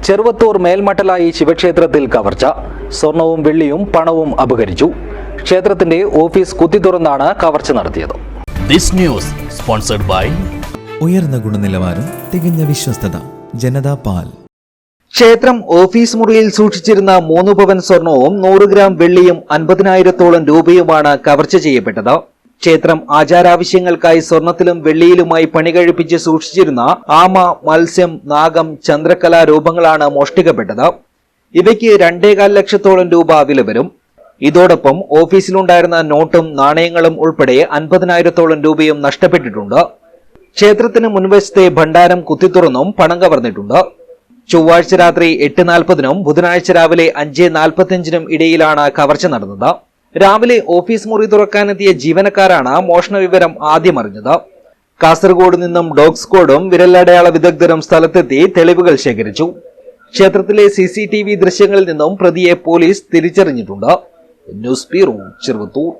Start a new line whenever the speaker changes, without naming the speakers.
ചെറുവത്തൂർ മേൽമട്ടലായി ശിവക്ഷേത്രത്തിൽ കവർച്ച. സ്വർണവും വെള്ളിയും പണവും അപഹരിച്ചു. ക്ഷേത്രത്തിന്റെ ഓഫീസ് കുത്തിത്തുറന്നാണ് കവർച്ച നടത്തിയത്.
ദിസ് ന്യൂസ് സ്പോൺസർഡ് ബൈ
ഉയർന്ന ഗുണനിലവാരം, തികഞ്ഞ വിശ്വസ്തത, ജനതാ പാൽ.
ക്ഷേത്രം ഓഫീസ് മുറിയിൽ സൂക്ഷിച്ചിരുന്ന 3 പവൻ സ്വർണവും 100 ഗ്രാം വെള്ളിയും 50,000-ഓളം രൂപയുമാണ് കവർച്ച ചെയ്യപ്പെട്ടത്. ക്ഷേത്രം ആചാരാവശ്യങ്ങൾക്കായി സ്വർണത്തിലും വെള്ളിയിലുമായി പണി കഴിപ്പിച്ച് സൂക്ഷിച്ചിരുന്ന ആമ, മത്സ്യം, നാഗം, ചന്ദ്രകലാ രൂപങ്ങളാണ് മോഷ്ടിക്കപ്പെട്ടത്. ഇവയ്ക്ക് 2.25 ലക്ഷത്തോളം രൂപ വില വരും. ഇതോടൊപ്പം ഓഫീസിലുണ്ടായിരുന്ന നോട്ടും നാണയങ്ങളും ഉൾപ്പെടെ 50,000-ഓളം രൂപയും നഷ്ടപ്പെട്ടിട്ടുണ്ട്. ക്ഷേത്രത്തിന് മുൻവശത്തെ ഭണ്ഡാരം കുത്തിത്തുറന്നും പണം കവർന്നിട്ടുണ്ട്. ചൊവ്വാഴ്ച രാത്രി 8:40-നും ബുധനാഴ്ച രാവിലെ 5:45-നും ഇടയിലാണ് കവർച്ച നടന്നത്. രാവിലെ ഓഫീസ് മുറി തുറക്കാനെത്തിയ ജീവനക്കാരാണ് മോഷണ വിവരം ആദ്യം അറിഞ്ഞത്. കാസർഗോഡ് നിന്നും ഡോഗ് സ്ക്വാഡും വിരലടയാള വിദഗ്ധരും സ്ഥലത്തെത്തി തെളിവുകൾ ശേഖരിച്ചു. ക്ഷേത്രത്തിലെ CCTV ദൃശ്യങ്ങളിൽ നിന്നും പ്രതിയെ പോലീസ് തിരിച്ചറിഞ്ഞിട്ടുണ്ട്. News bureau, Cheruvathur.